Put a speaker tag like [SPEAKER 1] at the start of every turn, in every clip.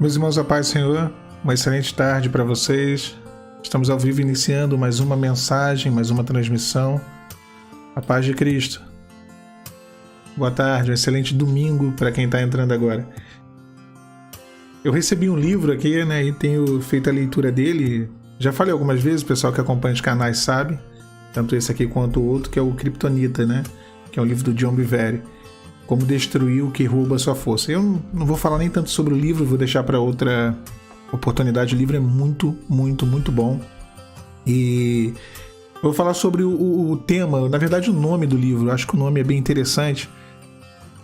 [SPEAKER 1] Meus irmãos, a paz do Senhor, uma excelente tarde para vocês. Estamos ao vivo iniciando mais uma mensagem, mais uma transmissão. A paz de Cristo. Boa tarde, um excelente domingo para quem está entrando agora. Eu recebi um livro aqui, né, e tenho feito a leitura dele. Já falei algumas vezes, o pessoal que acompanha os canais sabe, tanto esse aqui quanto o outro, que é o Kryptonita, né, que é um livro do John Bevere. Como destruir o que rouba sua força. Eu não vou falar nem tanto sobre o livro, vou deixar para outra oportunidade. O livro é muito bom. E eu vou falar sobre o tema, na verdade o nome do livro. Eu acho que o nome é bem interessante,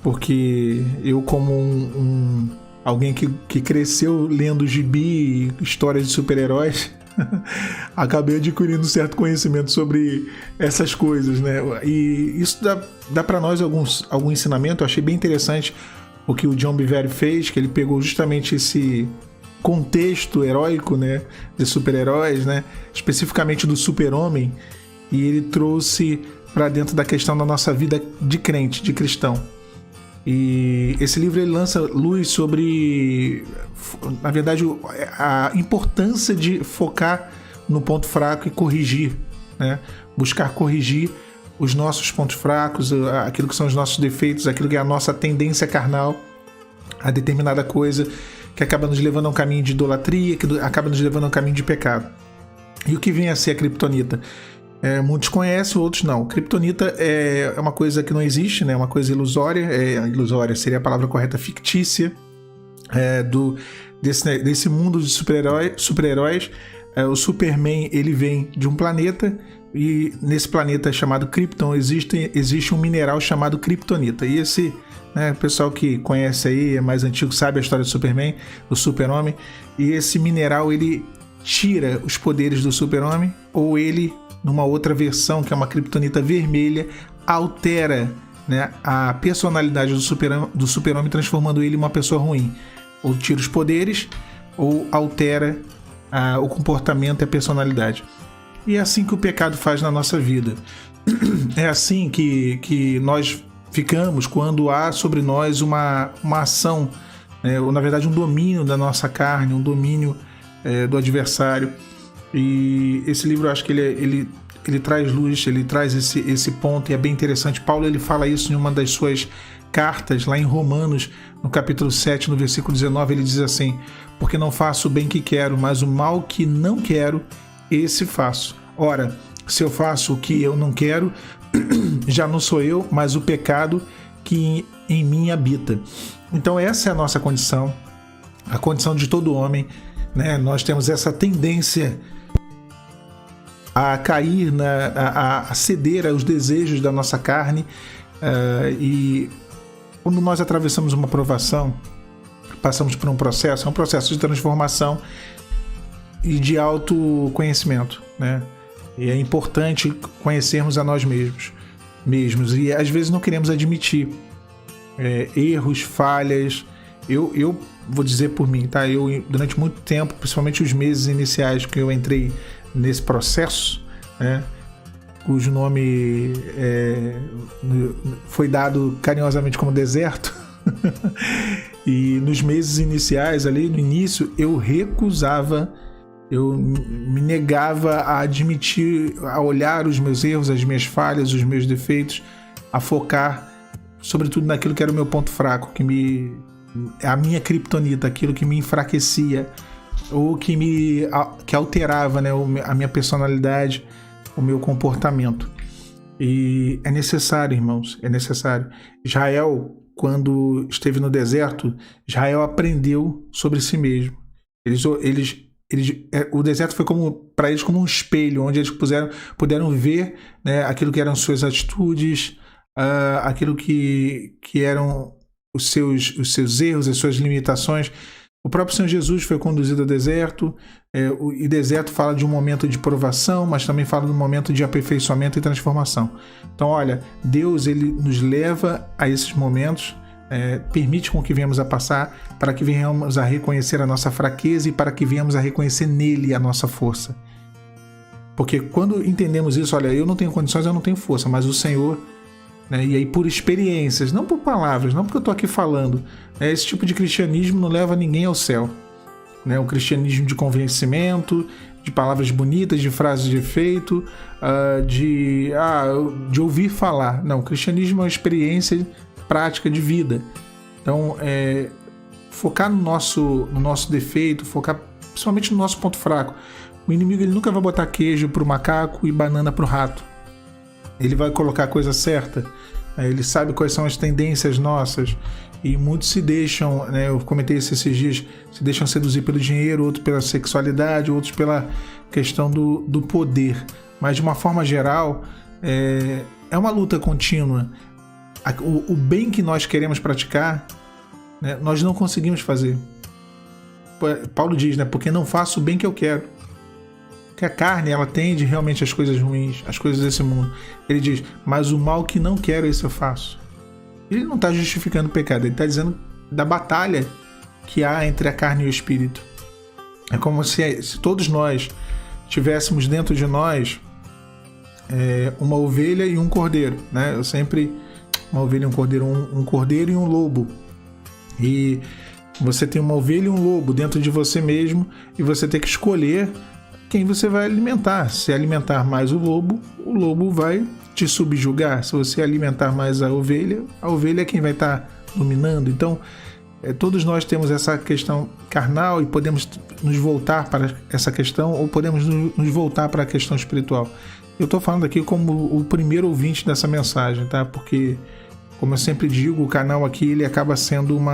[SPEAKER 1] porque eu, como alguém que cresceu lendo gibi e histórias de super-heróis, acabei adquirindo um certo conhecimento sobre essas coisas, né? E isso dá para nós algum ensinamento. Eu achei bem interessante o que o John Bevere fez, que ele pegou justamente esse contexto heróico, né, de super-heróis, né, especificamente do super-homem, e ele trouxe para dentro da questão da nossa vida de crente, de cristão. E esse livro ele lança luz sobre, na verdade, a importância de focar no ponto fraco e corrigir, né? Buscar corrigir os nossos pontos fracos, aquilo que são os nossos defeitos, aquilo que é a nossa tendência carnal a determinada coisa que acaba nos levando a um caminho de idolatria, que acaba nos levando a um caminho de pecado. E o que vem a ser a Kryptonita? Muitos conhecem, outros não. Kryptonita é uma coisa que não existe, né? Uma coisa ilusória. Ilusória seria a palavra correta, fictícia, desse mundo de super-heróis. O Superman ele vem de um planeta, e nesse planeta chamado Krypton existe um mineral chamado Kryptonita. E esse, né, o pessoal que conhece aí, é mais antigo, sabe a história do Superman, do super-homem. E esse mineral ele tira os poderes do super-homem, ou ele, numa outra versão, que é uma Kryptonita vermelha, altera, né, a personalidade do super-homem, transformando ele em uma pessoa ruim. Ou tira os poderes, ou altera o comportamento e a personalidade. E é assim que o pecado faz na nossa vida. É assim que nós ficamos quando há sobre nós uma ação, ou na verdade um domínio da nossa carne, um domínio do adversário. E esse livro, eu acho que ele traz luz, ele traz esse ponto, e é bem interessante. Paulo ele fala isso em uma das suas cartas, lá em Romanos, no capítulo 7, no versículo 19, ele diz assim: porque não faço o bem que quero, mas o mal que não quero, esse faço. Ora, se eu faço o que eu não quero, já não sou eu, mas o pecado que em mim habita. Então essa é a nossa condição, a condição de todo homem, né? Nós temos essa tendência a cair, a ceder aos desejos da nossa carne, e quando nós atravessamos uma provação, passamos por um processo, é um processo de transformação e de autoconhecimento, né? E é importante conhecermos a nós mesmos, e às vezes não queremos admitir erros, falhas. Eu vou dizer por mim, tá? Eu, durante muito tempo, principalmente os meses iniciais que eu entrei nesse processo, né, cujo nome foi dado carinhosamente como deserto, e nos meses iniciais ali, no início, eu me negava a admitir, a olhar os meus erros, as minhas falhas, os meus defeitos, a focar sobretudo naquilo que era o meu ponto fraco, a minha Kryptonita, aquilo que me enfraquecia, ou que alterava, né, a minha personalidade, o meu comportamento. E é necessário, irmãos, é necessário. Israel, quando esteve no deserto, Israel aprendeu sobre si mesmo. O deserto foi para eles como um espelho, onde eles puderam ver, né, aquilo que eram suas atitudes, aquilo que eram os seus erros, as suas limitações. O próprio Senhor Jesus foi conduzido ao deserto, e deserto fala de um momento de provação, mas também fala de um momento de aperfeiçoamento e transformação. Então, olha, Deus ele nos leva a esses momentos, permite com que venhamos a passar, para que venhamos a reconhecer a nossa fraqueza e para que venhamos a reconhecer nele a nossa força. Porque quando entendemos isso, olha, eu não tenho condições, eu não tenho força, mas o Senhor, né, e aí por experiências, não por palavras, não porque eu estou aqui falando, esse tipo de cristianismo não leva ninguém ao céu. né? O cristianismo de convencimento, de palavras bonitas, de frases de efeito, de ouvir falar. Não, o cristianismo é uma experiência prática de vida. Então, focar no nosso defeito, focar principalmente no nosso ponto fraco. O inimigo ele nunca vai botar queijo pro macaco e banana pro rato. Ele vai colocar a coisa certa. Ele sabe quais são as tendências nossas. E muitos se deixam, né, eu comentei isso esses dias, se deixam seduzir pelo dinheiro, outros pela sexualidade, outros pela questão do poder. Mas de uma forma geral, é uma luta contínua. O bem que nós queremos praticar, né, nós não conseguimos fazer. Paulo diz, né, porque não faço o bem que eu quero. Porque a carne, ela tende realmente às coisas ruins, às coisas desse mundo. Ele diz, mas o mal que não quero, esse eu faço. Ele não está justificando o pecado, ele está dizendo da batalha que há entre a carne e o espírito. É como se todos nós tivéssemos dentro de nós uma ovelha e um cordeiro, né? Uma ovelha e um cordeiro, um cordeiro e um lobo. E você tem uma ovelha e um lobo dentro de você mesmo, e você tem que escolher quem você vai alimentar. Se alimentar mais o lobo vai te subjugar. Se você alimentar mais a ovelha é quem vai estar dominando. Então, todos nós temos essa questão carnal e podemos nos voltar para essa questão, ou podemos nos voltar para a questão espiritual. Eu estou falando aqui como o primeiro ouvinte dessa mensagem, tá? Porque, como eu sempre digo, o canal aqui ele acaba sendo um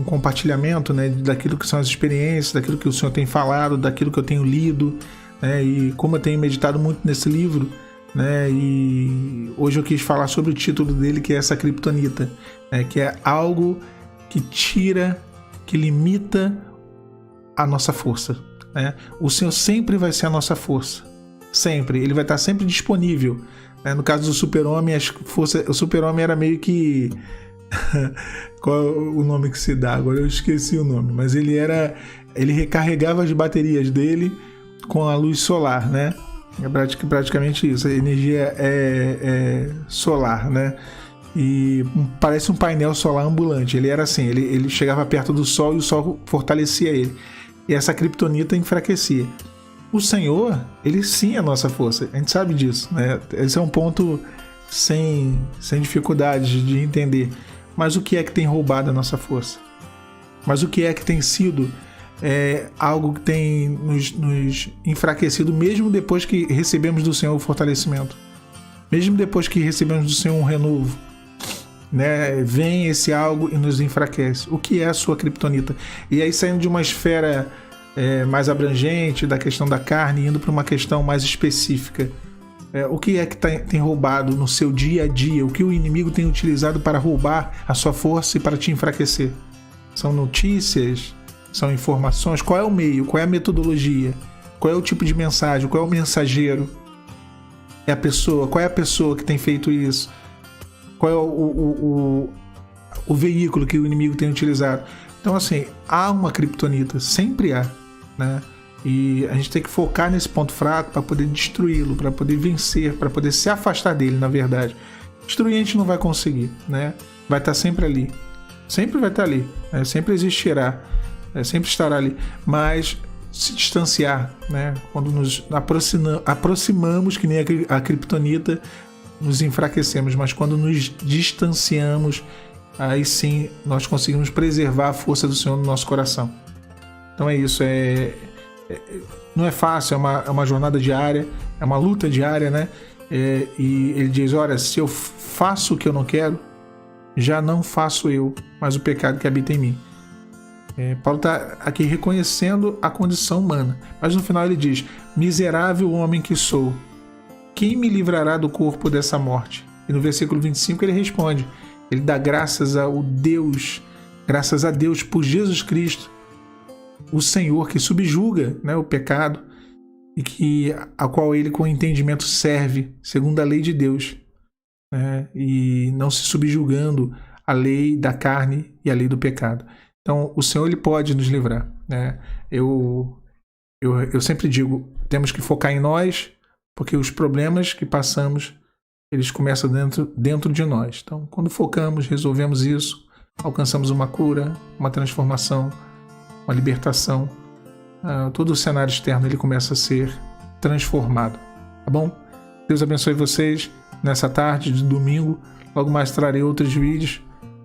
[SPEAKER 1] compartilhamento, né, daquilo que são as experiências, daquilo que o Senhor tem falado, daquilo que eu tenho lido, né, e como eu tenho meditado muito nesse livro, né, e hoje eu quis falar sobre o título dele, que é essa criptonita, né, que é algo que tira, que limita a nossa força, né? O Senhor sempre vai ser a nossa força, sempre, ele vai estar sempre disponível, né? No caso do Super-Homem, o Super-Homem era meio que qual é o nome que se dá? Agora eu esqueci o nome, mas ele recarregava as baterias dele com a luz solar, né? É praticamente isso, a energia é solar, né? E parece um painel solar ambulante. Ele era assim, ele chegava perto do sol e o sol fortalecia ele, e essa criptonita enfraquecia. O Senhor, ele sim é a nossa força, a gente sabe disso, né? Esse é um ponto sem dificuldade de entender. Mas o que é que tem roubado a nossa força? Mas o que é que tem sido algo que tem nos enfraquecido, mesmo depois que recebemos do Senhor o fortalecimento? Mesmo depois que recebemos do Senhor um renovo, né? Vem esse algo e nos enfraquece. O que é a sua criptonita? E aí, saindo de uma esfera mais abrangente, da questão da carne, indo para uma questão mais específica. O que é que tem roubado no seu dia a dia? O que o inimigo tem utilizado para roubar a sua força e para te enfraquecer? São notícias? São informações? Qual é o meio? Qual é a metodologia? Qual é o tipo de mensagem? Qual é o mensageiro? É a pessoa? Qual é a pessoa que tem feito isso? Qual é o veículo que o inimigo tem utilizado? Então, assim, há uma criptonita, sempre há, né? E a gente tem que focar nesse ponto fraco para poder destruí-lo, para poder vencer, para poder se afastar dele, na verdade. Destruir a gente não vai conseguir, né? Vai estar sempre ali. Sempre vai estar ali. Né? Sempre existirá. Sempre estará ali. Mas se distanciar, né? Quando nos aproximamos, que nem a criptonita, nos enfraquecemos. Mas quando nos distanciamos, aí sim nós conseguimos preservar a força do Senhor no nosso coração. Então é isso. Não é fácil, é uma jornada diária, é uma luta diária, né? E ele diz, olha, se eu faço o que eu não quero, já não faço eu, mas o pecado que habita em mim. Paulo está aqui reconhecendo a condição humana, mas no final ele diz, miserável homem que sou, quem me livrará do corpo dessa morte? E no versículo 25 ele responde, ele dá graças a Deus por Jesus Cristo, o Senhor que subjuga, né, o pecado e a qual ele com entendimento serve segundo a lei de Deus, né, e não se subjugando à lei da carne e à lei do pecado. Então o Senhor ele pode nos livrar, né? Eu sempre digo, temos que focar em nós, porque os problemas que passamos eles começam dentro de nós. Então quando focamos, resolvemos isso, alcançamos uma cura, uma transformação, uma libertação, todo o cenário externo ele começa a ser transformado, tá bom? Deus abençoe vocês nessa tarde de domingo. Logo mais trarei outros vídeos.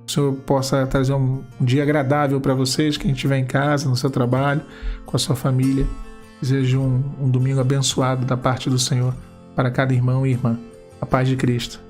[SPEAKER 1] Que o Senhor possa trazer um dia agradável para vocês, quem estiver em casa, no seu trabalho, com a sua família. Desejo um domingo abençoado da parte do Senhor para cada irmão e irmã. A paz de Cristo.